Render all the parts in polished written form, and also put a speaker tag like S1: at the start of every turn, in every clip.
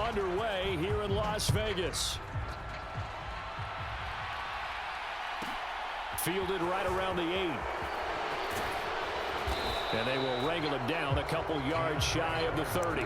S1: underway here in Las Vegas. Fielded right around the 8. And they will wrangle him down a couple yards shy of the 30.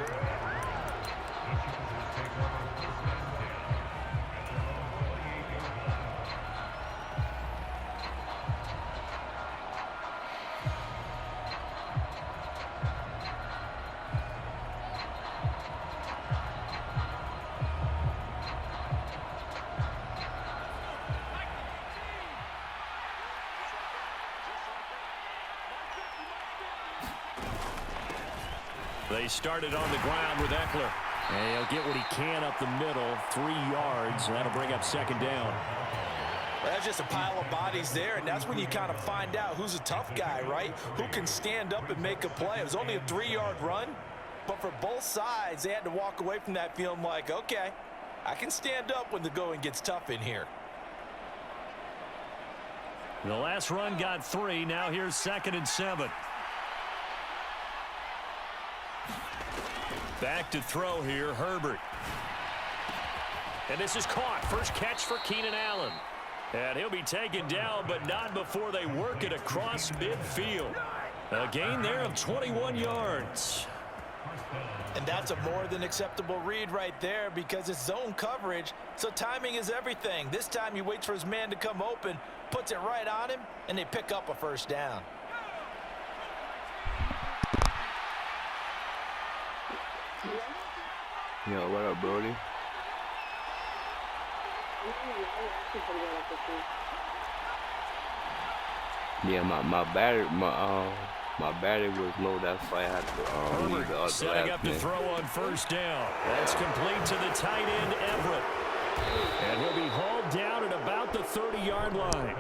S1: They started on the ground with Eckler. And he'll get what he can up the middle, 3 yards. That'll bring up second down.
S2: Well, that's just a pile of bodies there, and that's when you kind of find out who's a tough guy, right? Who can stand up and make a play. It was only a 3-yard run, but for both sides, they had to walk away from that feeling like, okay, I can stand up when the going gets tough in here.
S1: The last run got 3. Now here's 2nd and 7. Back to throw here, Herbert. And this is caught. First catch for Keenan Allen. And he'll be taken down, but not before they work it across midfield. A gain there of 21 yards.
S2: And that's a more than acceptable read right there because it's zone coverage, so timing is everything. This time he waits for his man to come open, puts it right on him, and they pick up a first down.
S3: Yo, what up, Brody? Yeah, my battery was low. That's why I had to leave the other
S1: setting up to throw on first down. That's complete to the tight end, Everett. And he'll be hauled down at about the 30-yard line.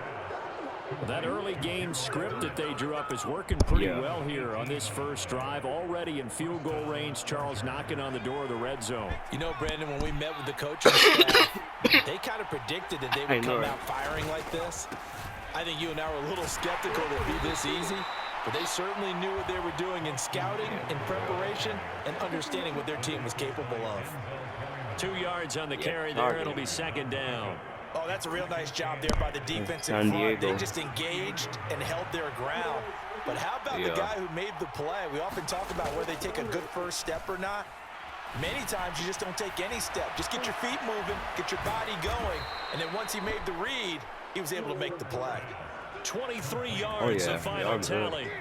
S1: That early game script that they drew up is working pretty well here on this first drive. Already in field goal range, Charles knocking on the door of the red zone.
S2: You know, Brandon, when we met with the coaching staff, they kind of predicted that they would come out firing like this. I think you and I were a little skeptical that it'd be this easy, but they certainly knew what they were doing in scouting, in preparation, and understanding what their team was capable of.
S1: 2 yards on the carry there. It'll be second down.
S2: Oh, that's a real nice job there by the defense in front. They just engaged and held their ground. But how about the guy who made the play? We often talk about whether they take a good first step or not. Many times you just don't take any step. Just get your feet moving, get your body going, and then once he made the read, he was able to make the play.
S1: 23 yards, the final tally.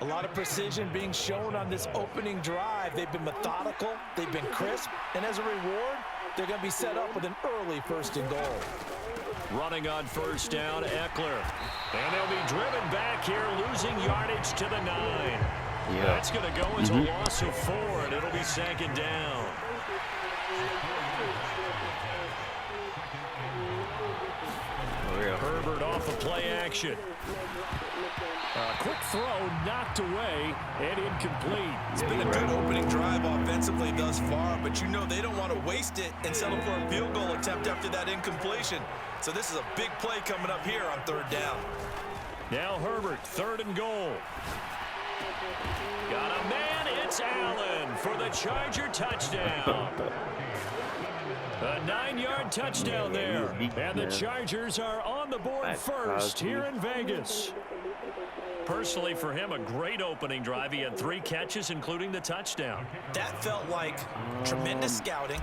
S2: A lot of precision being shown on this opening drive. They've been methodical, they've been crisp, and as a reward, they're going to be set up with an early 1st and goal.
S1: Running on first down, Eckler. And they'll be driven back here, losing yardage to the 9. That's going to go as a loss of 4, and it'll be second down. Herbert off of play action. Quick throw knocked away and incomplete.
S2: It's been a good opening drive offensively thus far, but you know they don't want to waste it and settle for a field goal attempt after that incompletion. So this is a big play coming up here on 3rd down.
S1: Now Herbert, 3rd and goal. Got a man, it's Allen for the Charger touchdown. A 9-yard touchdown there. And the Chargers are on the board first here in Vegas. Personally, for him, a great opening drive. He had 3 catches, including the touchdown.
S2: That felt like tremendous scouting,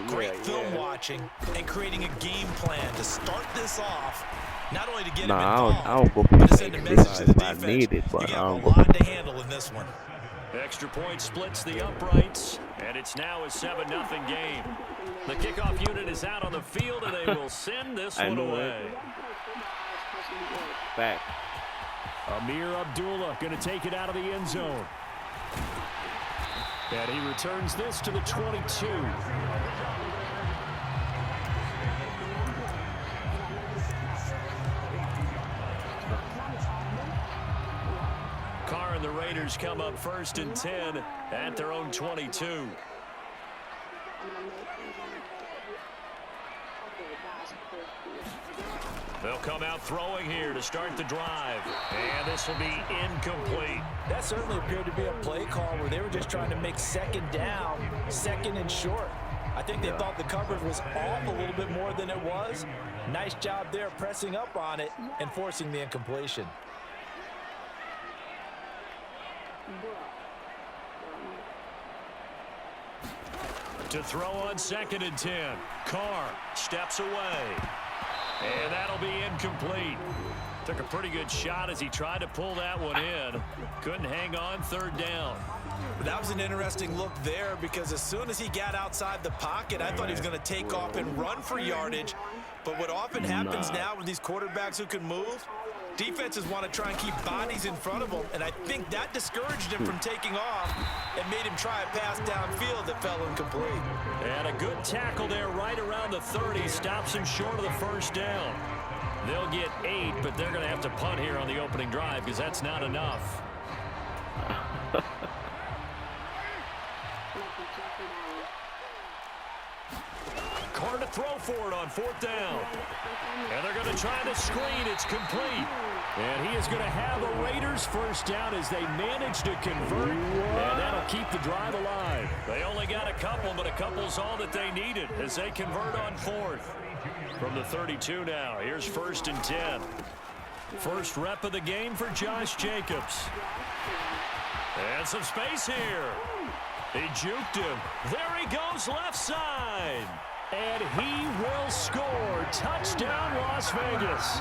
S2: great film watching, and creating a game plan to start this off. Not only to get him involved, but to send a message to the defense. You got a lot to handle in this one.
S1: Extra point splits the uprights, and it's now a 7-0 game. The kickoff unit is out on the field, and they will send this one away.
S3: Back.
S1: Amir Abdullah going to take it out of the end zone. And he returns this to the 22. Carr and the Raiders come up 1st and 10 at their own 22. They'll come out throwing here to start the drive. And this will be incomplete.
S2: That certainly appeared to be a play call where they were just trying to make 2nd down, 2nd and short. I think they thought the coverage was off a little bit more than it was. Nice job there pressing up on it and forcing the incompletion.
S1: To throw on 2nd and 10. Carr steps away. And that'll be incomplete. Took a pretty good shot as he tried to pull that one in. Couldn't hang on 3rd down.
S2: That was an interesting look there because as soon as he got outside the pocket, I thought he was going to take off and run for yardage. But what often happens now with these quarterbacks who can move, defenses want to try and keep bodies in front of them, and I think that discouraged him from taking off and made him try a pass downfield that fell incomplete.
S1: And a good tackle there right around the 30 stops him short of the 1st down. They'll get 8, but they're going to have to punt here on the opening drive because that's not enough. Carr to throw for it on 4th down. And they're going to try the screen. It's complete. And he is going to have a Raiders 1st down as they manage to convert. And that'll keep the drive alive. They only got a couple, but a couple's all that they needed as they convert on 4th. From the 32 now, here's 1st and 10. First rep of the game for Josh Jacobs. And some space here. He juked him. There he goes left side. And he will score. Touchdown, Las Vegas.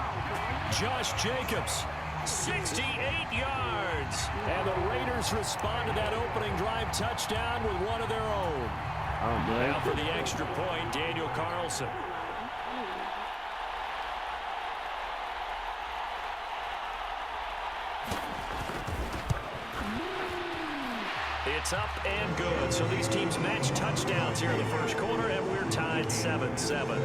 S1: Josh Jacobs, 68 yards. And the Raiders respond to that opening drive touchdown with one of their own. Now for the extra point, Daniel Carlson. It's up and good. So these teams match touchdowns here in the 1st quarter, and we're tied 7-7.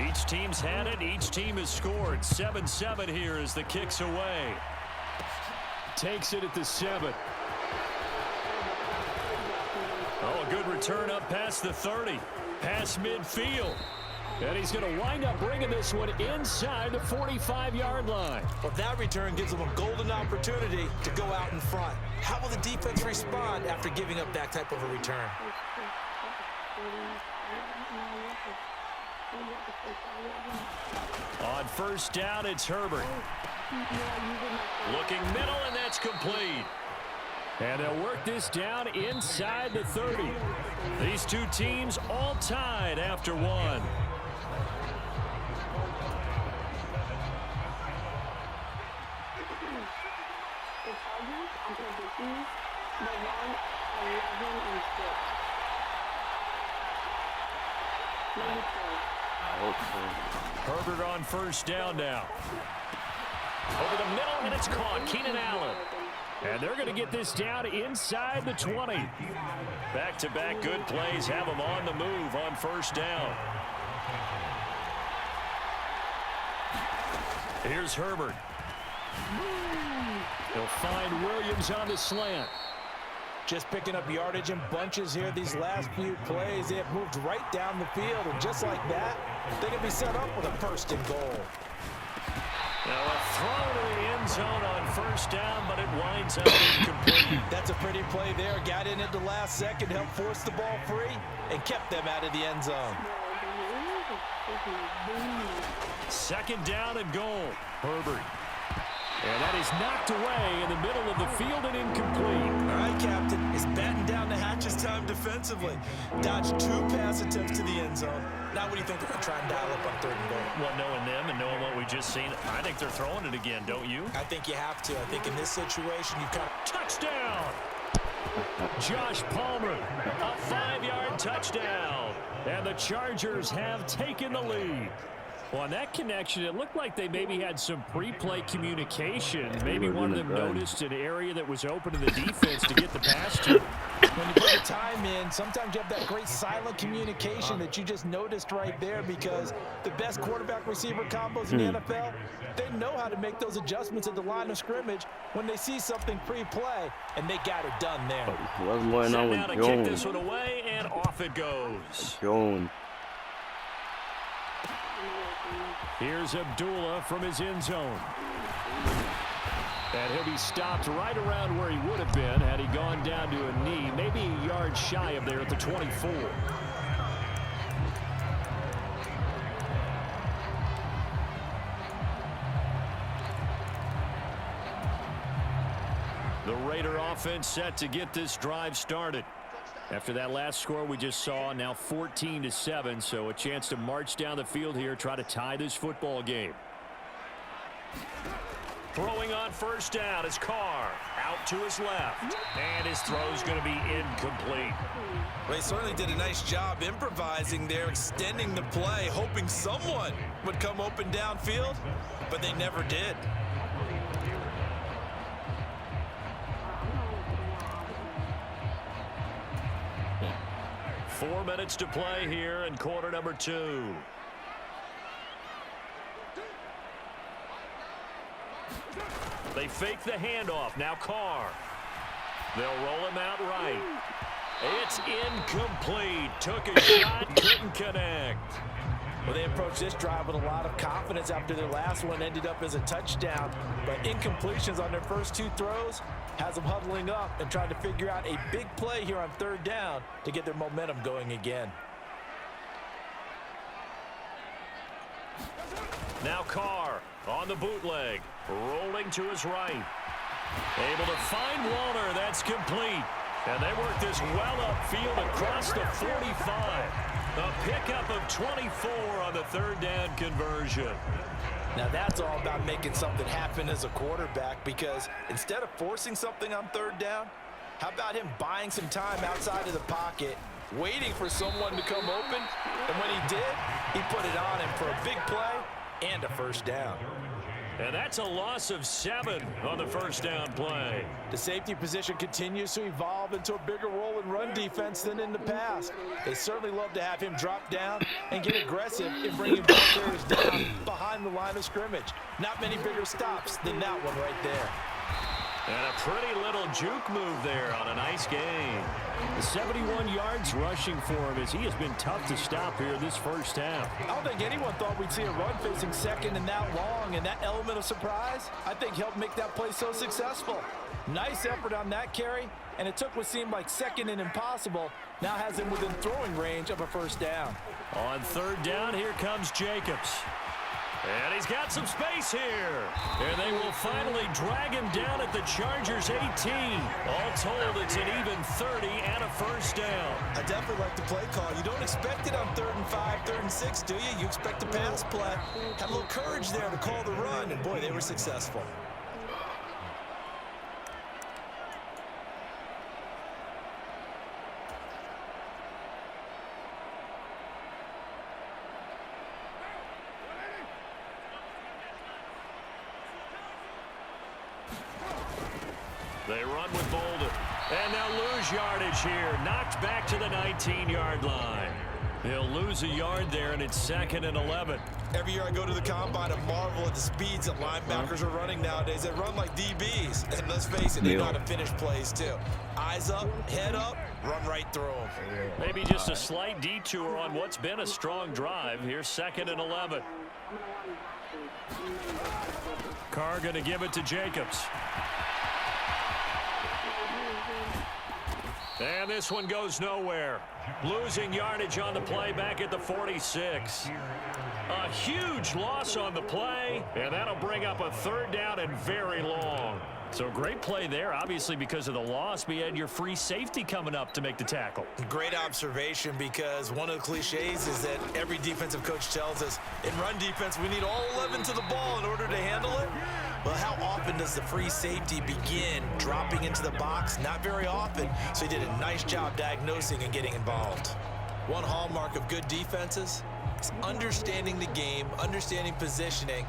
S1: Each team's had it. Each team has scored. 7-7 here as the kick's away. Takes it at the 7. Oh, a good return up past the 30. Past midfield. And he's going to wind up bringing this one inside the 45-yard line.
S2: Well, that return gives them a golden opportunity to go out in front. How will the defense respond after giving up that type of a return?
S1: On 1st down, it's Herbert. Looking middle, and that's complete. And they'll work this down inside the 30. These two teams all tied after 1. Herbert on 1st down now. Over the middle, and it's caught. Keenan Allen. And they're going to get this down inside the 20. Back-to-back good plays have them on the move on 1st down. Here's Herbert. He'll find Williams on the slant.
S2: Just picking up yardage in bunches here these last few plays. They have moved right down the field, and just like that, they can be set up with a 1st and goal.
S1: Now a throw to the end zone on 1st down, but it winds up incomplete.
S2: That's a pretty play there. Got in at the last second, helped force the ball free, and kept them out of the end zone.
S1: 2nd down and goal. Herbert. And that is knocked away in the middle of the field and incomplete.
S2: All right, Captain. It's batten down the hatches time defensively. Dodged 2 pass attempts to the end zone. Now what do you think they're going to try and dial up on 3rd and goal?
S1: Well, knowing them and knowing what we just seen, I think they're throwing it again, don't you?
S2: I think you have to. I think in this situation, you've got
S1: touchdown! Josh Palmer, a 5-yard touchdown. And the Chargers have taken the lead. Well, on that connection, it looked like they maybe had some pre-play communication. Maybe one of them noticed an area that was open to the defense to get the pass to.
S2: When you put the time in, sometimes you have that great silent communication that you just noticed right there, because the best quarterback-receiver combos in the NFL, they know how to make those adjustments at the line of scrimmage when they see something pre-play, and they got it done there.
S3: What's going on with
S1: Jones? Kick this one away, and off it goes.
S3: Jones.
S1: Here's Abdullah from his end zone. And he'll be stopped right around where he would have been had he gone down to a knee, maybe a yard shy of there at the 24. The Raider offense set to get this drive started. After that last score we just saw, now 14-7, so a chance to march down the field here, try to tie this football game. Throwing on first down is Carr. Out to his left. And his throw's going to be incomplete.
S2: Well, he certainly did a nice job improvising there, extending the play, hoping someone would come open downfield, but they never did.
S1: Four minutes to play here in quarter number 2. They fake the handoff. Now Carr. They'll roll him out right. It's incomplete. Took a shot, couldn't connect.
S2: Well, they approached this drive with a lot of confidence after their last one ended up as a touchdown. But incompletions on their first 2 throws has them huddling up and trying to figure out a big play here on third down to get their momentum going again.
S1: Now Carr on the bootleg, rolling to his right. Able to find Walter. That's complete. And they work this well upfield across the 45. A pickup of 24 on the third down conversion.
S2: Now that's all about making something happen as a quarterback, because instead of forcing something on third down, how about him buying some time outside of the pocket, waiting for someone to come open, and when he did, he put it on him for a big play and a first down.
S1: And that's a loss of 7 on the first down play.
S2: The safety position continues to evolve into a bigger role in run defense than in the past. They certainly love to have him drop down and get aggressive in bringing ball carriers down behind the line of scrimmage. Not many bigger stops than that one right there.
S1: And a pretty little juke move there on a nice game. 71 yards rushing for him as he has been tough to stop here this first half.
S2: I don't think anyone thought we'd see a run facing second and that long, and that element of surprise, I think, helped make that play so successful. Nice effort on that carry, and it took what seemed like second and impossible, now has him within throwing range of a first down.
S1: On third down, here comes Jacobs. And he's got some space here. And they will finally drag him down at the Chargers' 18. All told, it's an even 30 and a first down.
S2: I definitely like the play call. You don't expect it on 3rd and 5, 3rd and 6, do you? You expect a pass play. Had a little courage there to call the run, and boy, they were successful.
S1: They run with Bolden. And they'll lose yardage here. Knocked back to the 19-yard line. They'll lose a yard there, and it's 2nd and 11.
S2: Every year I go to the combine and marvel at the speeds that linebackers are running nowadays. They run like DBs. And let's face it, they know how to finish plays too. Eyes up, head up, run right through them.
S1: Maybe just a slight detour on what's been a strong drive. Here's 2nd and 11. Carr going to give it to Jacobs. And this one goes nowhere. Losing yardage on the play back at the 46. A huge loss on the play, and that'll bring up a third down and very long. So great play there, obviously because of the loss, but you had your free safety coming up to make the tackle.
S2: Great observation, because one of the cliches is that every defensive coach tells us in run defense we need all 11 to the ball in order to handle it. Well, how often does the free safety begin dropping into the box? Not very often. So he did a nice job diagnosing and getting involved. One hallmark of good defenses is understanding the game, understanding positioning,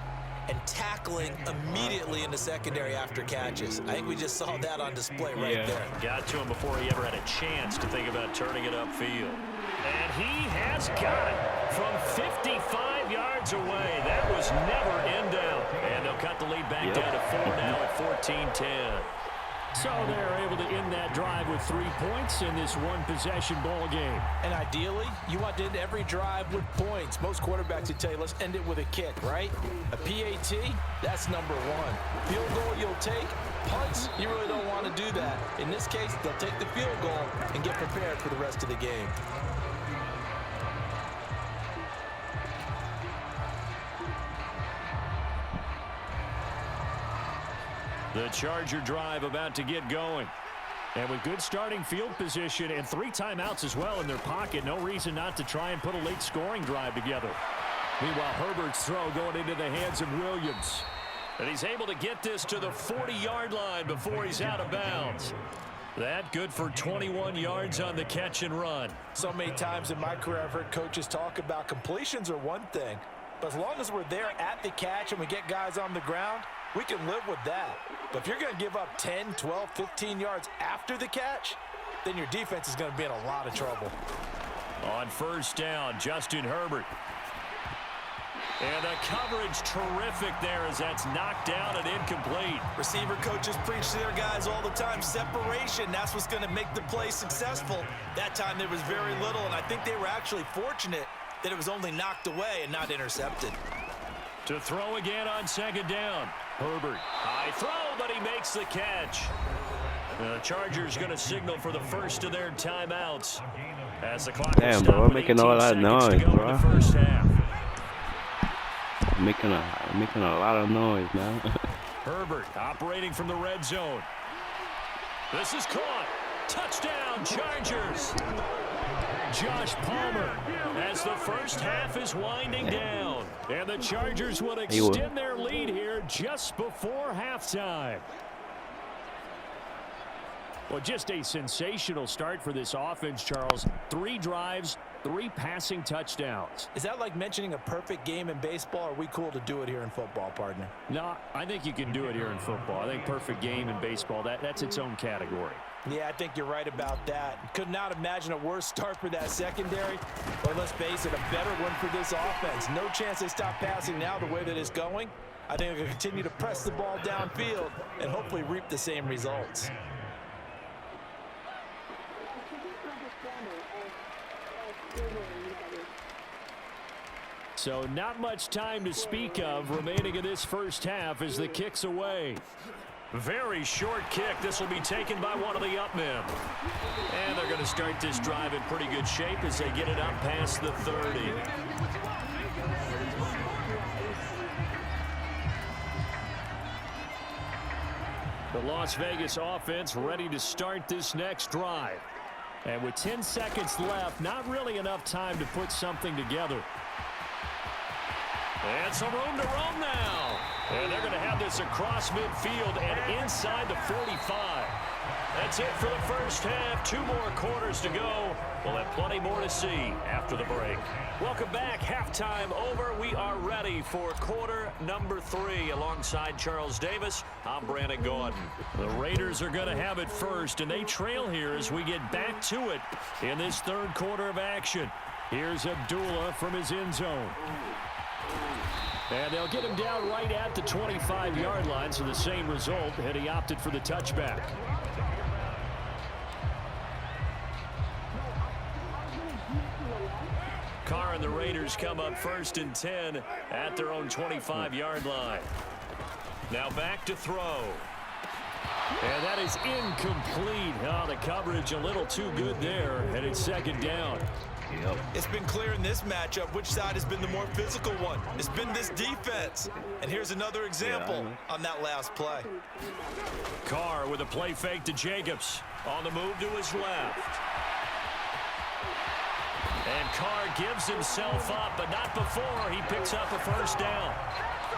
S2: and tackling immediately in the secondary after catches. I think we just saw that on display right there.
S1: Got to him before he ever had a chance to think about turning it upfield. And he has got it from 55 yards away. That was never in doubt. And they'll cut the lead back down to 4 now at 14-10. So they're able to end that drive with 3 points in this one-possession ball game.
S2: And ideally, you want to end every drive with points. Most quarterbacks would tell you, let's end it with a kick, right? A PAT, that's number one. Field goal you'll take. Punts, you really don't want to do that. In this case, they'll take the field goal and get prepared for the rest of the game.
S1: The Charger drive about to get going. And with good starting field position and 3 timeouts as well in their pocket, no reason not to try and put a late scoring drive together. Meanwhile, Herbert's throw going into the hands of Williams. And he's able to get this to the 40-yard line before he's out of bounds. That good for 21 yards on the catch and run.
S2: So many times in my career I've heard coaches talk about completions are one thing. But as long as we're there at the catch and we get guys on the ground, we can live with that. But if you're going to give up 10, 12, 15 yards after the catch, then your defense is going to be in a lot of trouble.
S1: On first down, Justin Herbert. And the coverage terrific there as that's knocked down and incomplete.
S2: Receiver coaches preach to their guys all the time. Separation, that's what's going to make the play successful. That time there was very little, and I think they were actually fortunate that it was only knocked away and not intercepted.
S1: To throw again on second down. Herbert, high throw, but he makes the catch. The Chargers going to signal for the first of their timeouts. As the clock
S3: Damn, bro, making all that noise, bro.
S1: First half.
S3: Making a lot of noise, man.
S1: Herbert operating from the red zone. This is caught. Touchdown, Chargers. Josh Palmer as the first half is winding down. And the Chargers will extend their lead here just before halftime. Well, just a sensational start for this offense, Charles. 3 drives, 3 passing touchdowns.
S2: Is that like mentioning a perfect game in baseball, or are we cool to do it here in football, partner?
S1: No, I think you can do it here in football. I think perfect game in baseball, that's its own category.
S2: Yeah, I think you're right about that. Could not imagine a worse start for that secondary, or let's face it, a better one for this offense. No chance they stop passing now the way that it's going. I think they'll continue to press the ball downfield and hopefully reap the same results.
S1: So not much time to speak of remaining in this first half as the kick's away. Very short kick. This will be taken by one of the up men. And they're going to start this drive in pretty good shape as they get it up past the 30. The Las Vegas offense ready to start this next drive. And with 10 seconds left, not really enough time to put something together. And some room to roam now. And they're going to have this across midfield and inside the 45. That's it for the first half. 2 more quarters to go. We'll have plenty more to see after the break. Welcome back. Halftime over. We are ready for quarter number 3. Alongside Charles Davis, I'm Brandon Gordon. The Raiders are going to have it first, and they trail here as we get back to it in this third quarter of action. Here's Abdullah from his end zone. And they'll get him down right at the 25-yard line, so the same result, and he opted for the touchback. Carr and the Raiders come up first and 10 at their own 25-yard line. Now back to throw. And that is incomplete. Oh, the coverage a little too good there, and it's second down.
S2: Yep. It's been clear in this matchup which side has been the more physical one. It's been this defense. And here's another example on that last play.
S1: Carr with a play fake to Jacobs. On the move to his left. And Carr gives himself up, but not before he picks up a first down.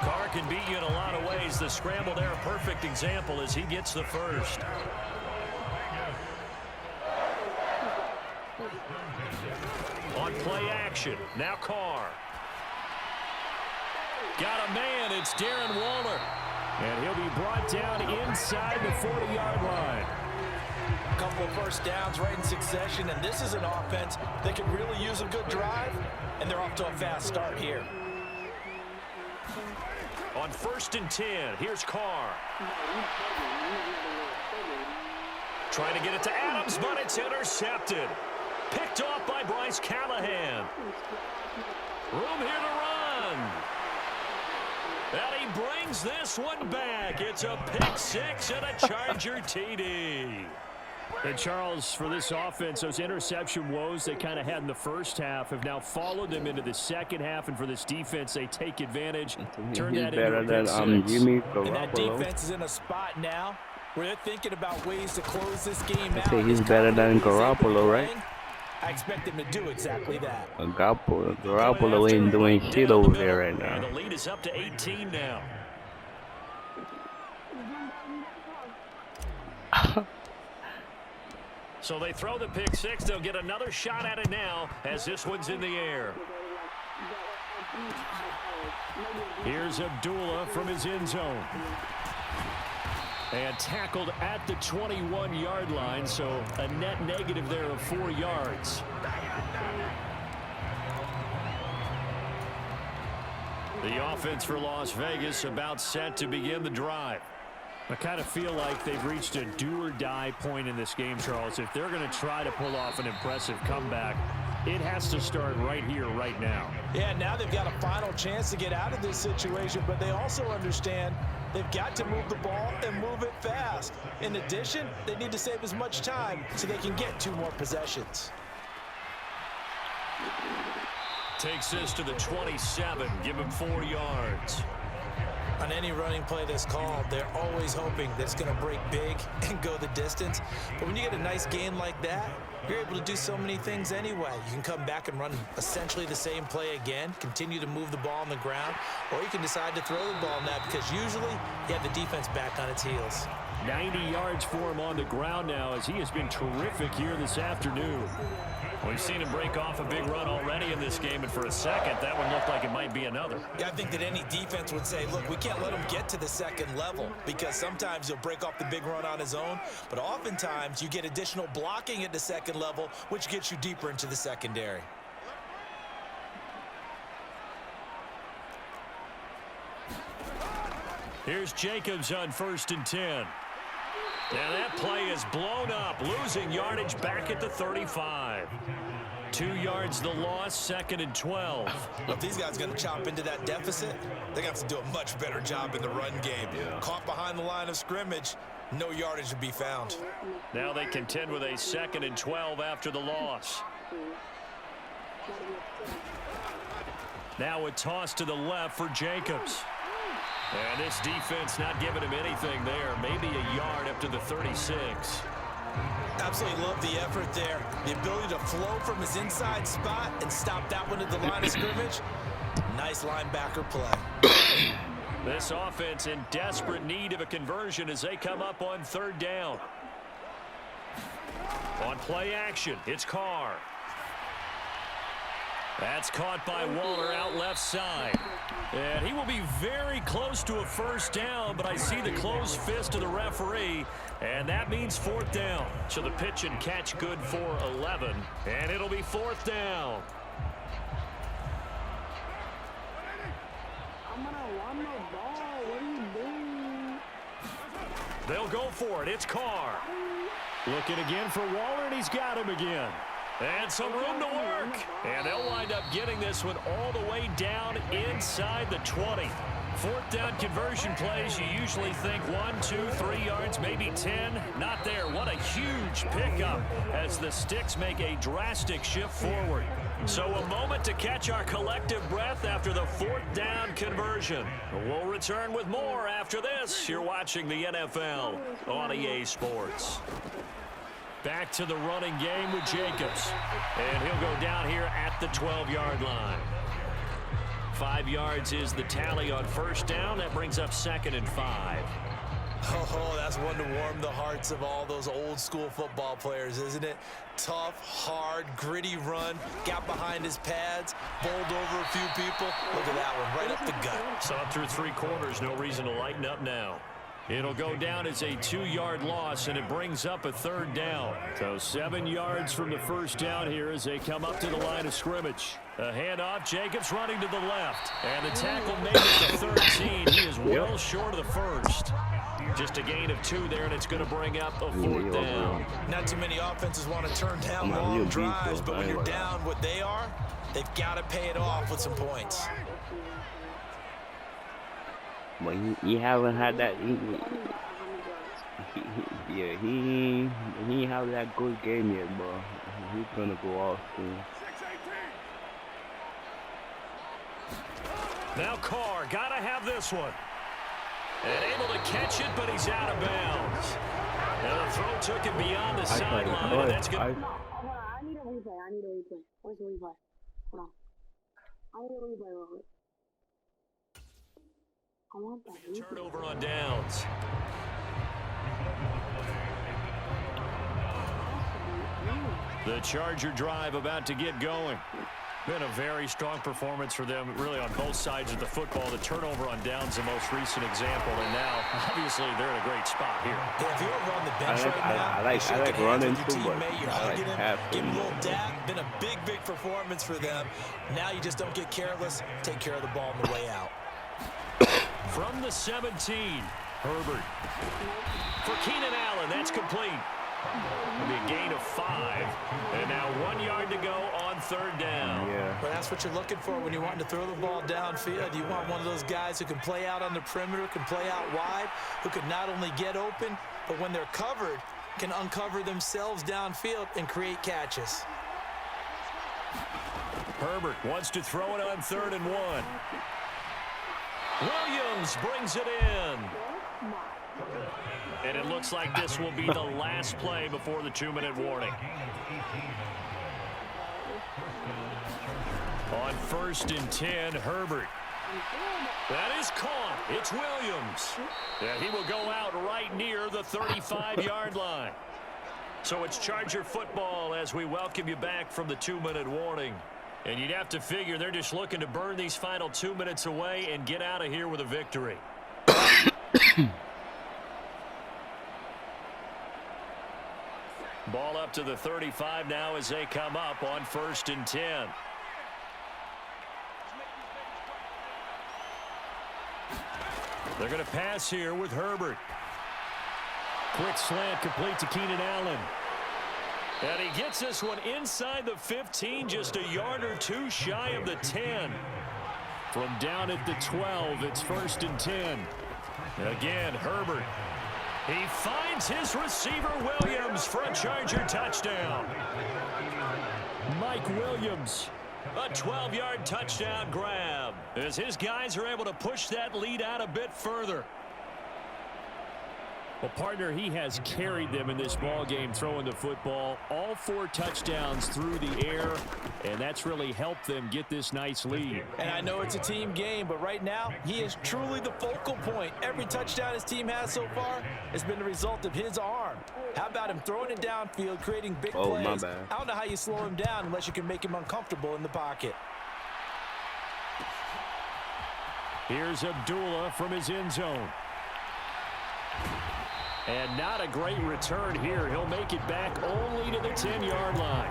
S1: Carr can beat you in a lot of ways. The scramble there, a perfect example as he gets the first. On play action, now Carr. Got a man, it's Darren Waller. And he'll be brought down inside the 40-yard line.
S2: A couple of first downs right in succession, and this is an offense that can really use a good drive, and they're off to a fast start here.
S1: On 1st and 10, here's Carr. Trying to get it to Adams, but it's intercepted. Picked off by Bryce Callahan. Room here to run. And he brings this one back. It's a pick six and a Charger TD. And Charles, for this offense, those interception woes they kind of had in the first half have now followed them into the second half. And for this defense, they take advantage. Turn that into a pick six.
S3: Jimmy
S2: And that defense is in a spot now where they're thinking about ways to close this game out.
S3: He's better than Garoppolo, right?
S2: I expect him to do exactly that.
S3: Garoppolo ain't doing shit over there right now.
S1: And the lead is up to 18 now. So they throw the pick six. They'll get another shot at it now as this one's in the air. Here's Abdullah from his end zone. And tackled at the 21-yard line, so a net negative there of 4 yards. The offense for Las Vegas about set to begin the drive. I kind of feel like they've reached a do-or-die point in this game, Charles. If they're going to try to pull off an impressive comeback, it has to start right here, right now.
S2: Yeah, now they've got a final chance to get out of this situation, but they also understand they've got to move the ball and move it fast. In addition, they need to save as much time so they can get 2 more possessions.
S1: Takes this to the 27, give him 4 yards.
S2: On any running play that's called, they're always hoping that it's going to break big and go the distance. But when you get a nice game like that, you're able to do so many things anyway. You can come back and run essentially the same play again, continue to move the ball on the ground, or you can decide to throw the ball now because usually you have the defense back on its heels.
S1: 90 yards for him on the ground now as he has been terrific here this afternoon. We've seen him break off a big run already in this game, and for a second, that one looked like it might be another.
S2: Yeah, I think that any defense would say, look, we can't let him get to the second level because sometimes he'll break off the big run on his own, but oftentimes you get additional blocking at the second level, which gets you deeper into the secondary.
S1: Here's Jacobs on 1st and 10. And that play is blown up, losing yardage back at the 35. 2 yards the loss, 2nd and 12.
S2: Well, if these guys are going to chop into that deficit, they're going to have to do a much better job in the run game. Yeah. Caught behind the line of scrimmage, no yardage to be found.
S1: Now they contend with a 2nd and 12 after the loss. Now a toss to the left for Jacobs. And this defense not giving him anything there. Maybe a yard up to the 36.
S2: Absolutely love the effort there. The ability to flow from his inside spot and stop that one at the line of scrimmage. Nice linebacker play.
S1: This offense in desperate need of a conversion as they come up on 3rd down. On play action, it's Carr. That's caught by Waller out left side. And he will be very close to a 1st down, but I see the closed fist of the referee, and that means 4th down. So the pitch and catch good for 11, and it'll be 4th down. They'll go for it. It's Carr. Looking again for Waller, and he's got him again. And some room to work. And they'll wind up getting this one all the way down inside the 20. 4th down conversion plays, you usually think 1, 2, 3 yards, maybe 10. Not there. What a huge pickup as the Sticks make a drastic shift forward. So a moment to catch our collective breath after the 4th down conversion. We'll return with more after this. You're watching the NFL on EA Sports. Back to the running game with Jacobs. And he'll go down here at the 12-yard line. 5 yards is the tally on 1st down. That brings up 2nd and 5.
S2: Oh, that's one to warm the hearts of all those old school football players, isn't it? Tough, hard, gritty run. Got behind his pads, bowled over a few people. Look at that one, right up the gut.
S1: So through 3 quarters, no reason to lighten up now. It'll go down as a 2-yard loss, and it brings up a 3rd down. So 7 yards from the first down here as they come up to the line of scrimmage. A handoff, Jacobs running to the left. And the tackle made it to 13. He is well short of the first. Just a gain of 2 there, and it's going to bring up a 4th down.
S2: Not too many offenses want to turn down long drives, but when you're down what they are, they've got to pay it off with some points.
S3: But he haven't had that. He have that good game yet, bro. He's gonna go off soon.
S1: Now Carr, gotta have this one. And able to catch it, but he's out of bounds. And the throw took him beyond the sideline, and that's good.
S4: I need a replay. Where's the replay? Hold on. I need a replay, Robert. I want that replay.
S1: Turnover on downs. The Charger drive about to get going. Been a very strong performance for them, really, on both sides of the football. The turnover on downs, the most recent example, and now, obviously, they're in a great spot here.
S2: Yeah, if you're over on the bench
S3: I like running too much.
S2: You're hugging him, give him a little dab. Been a big performance for them. Now you just don't get careless. Take care of the ball on the way out.
S1: From the 17, Herbert. For Keenan Allen, that's complete. It'll be a gain of 5, and now 1 yard to go on 3rd down.
S3: Yeah.
S2: But that's what you're looking for when you're wanting to throw the ball downfield. You want one of those guys who can play out on the perimeter, can play out wide, who can not only get open, but when they're covered, can uncover themselves downfield and create catches.
S1: Herbert wants to throw it on 3rd and 1. Williams brings it in. And it looks like this will be the last play before the 2-minute warning. On 1st and 10, Herbert. That is caught. It's Williams. And he will go out right near the 35-yard line. So it's Charger football as we welcome you back from the 2-minute warning. And you'd have to figure they're just looking to burn these final 2 minutes away and get out of here with a victory. Ball up to the 35 now as they come up on 1st and 10. They're going to pass here with Herbert. Quick slant complete to Keenan Allen. And he gets this one inside the 15, just a yard or 2 shy of the 10. From down at the 12, it's 1st and 10. Again, Herbert. He finds his receiver, Williams, for a Charger touchdown. Mike Williams, a 12-yard touchdown grab, as his guys are able to push that lead out a bit further. Well, partner, he has carried them in this ball game throwing the football. All 4 touchdowns through the air, and that's really helped them get this nice lead.
S2: And I know it's a team game, but right now, he is truly the focal point. Every touchdown his team has so far has been the result of his arm. How about him throwing it downfield, creating big plays?
S3: My bad.
S2: I don't know how you slow him down unless you can make him uncomfortable in the pocket.
S1: Here's Abdullah from his end zone. And not a great return here. He'll make it back only to the 10-yard line.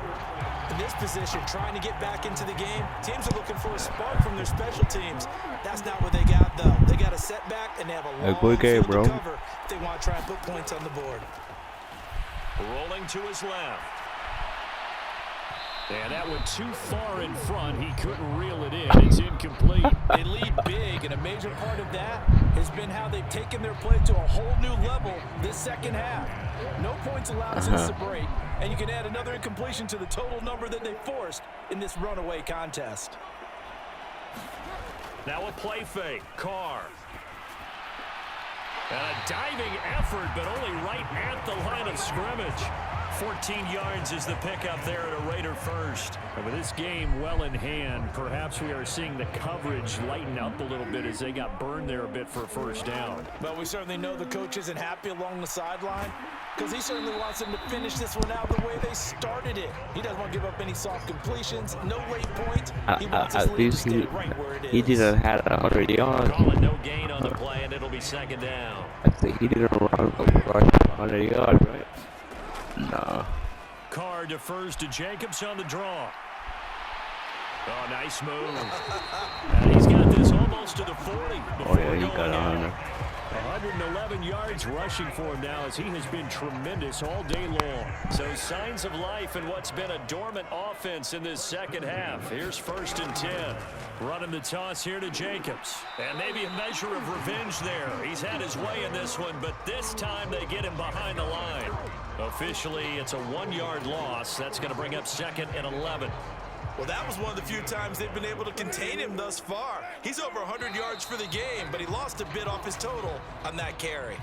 S2: In this position, trying to get back into the game, teams are looking for a spark from their special teams. That's not what they got, though. They got a setback, and they have a long field to cover if they want to try and put points on the board.
S1: Rolling to his left. And that went too far in front. He couldn't reel it in. It's incomplete.
S2: They lead big, and a major part of that has been how they've taken their play to a whole new level this second half. No points allowed since the break, and you can add another incompletion to the total number that they forced in this runaway contest.
S1: Now a play fake. Carr. And a diving effort, but only right at the line of scrimmage. 14 yards is the pickup there at a Raider first. And with this game well in hand, perhaps we are seeing the coverage lighten up a little bit as they got burned there a bit for a first down.
S2: But we certainly know the coach isn't happy along the sideline because he certainly wants them to finish this one out the way they started it. He doesn't want to give up any soft completions, no late points. He wants his lead to stay right where it is.
S3: He didn't have 100 yards.
S1: Calling no gain on the play, and it'll be second down.
S3: I think he didn't run 100 yards, right? Nah.
S1: Carr defers to Jacobs on the draw. Oh, nice move. And he's got this almost to the 40.
S3: Oh, yeah, he got 100.
S1: 111 yards rushing for him now as he has been tremendous all day long. So signs of life in what's been a dormant offense in this second half. Here's 1st and 10. Running the toss here to Jacobs. And maybe a measure of revenge there. He's had his way in this one, but this time they get him behind the line. Officially, it's a 1-yard loss. That's going to bring up 2nd and 11.
S2: Well, that was one of the few times they've been able to contain him thus far. He's over 100 yards for the game, but he lost a bit off his total on that carry.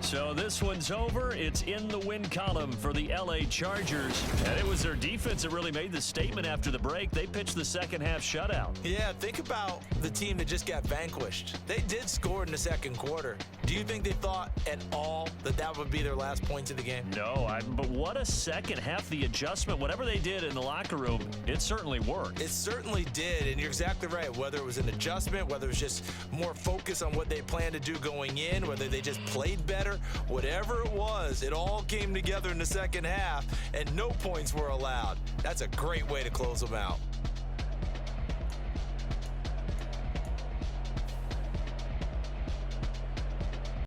S1: So this one's over. It's in the win column for the L.A. Chargers. And it was their defense that really made the statement after the break. They pitched the second half shutout.
S2: Yeah, think about the team that just got vanquished. They did score in the second quarter. Do you think they thought at all that that would be their last points of the game?
S1: No, but what a second half. The adjustment, whatever they did in the locker room, it certainly worked.
S2: It certainly did, and you're exactly right. Whether it was an adjustment, whether it was just more focus on what they planned to do going in, whether they just played better, whatever it was, it all came together in the second half, and no points were allowed. That's a great way to close them out.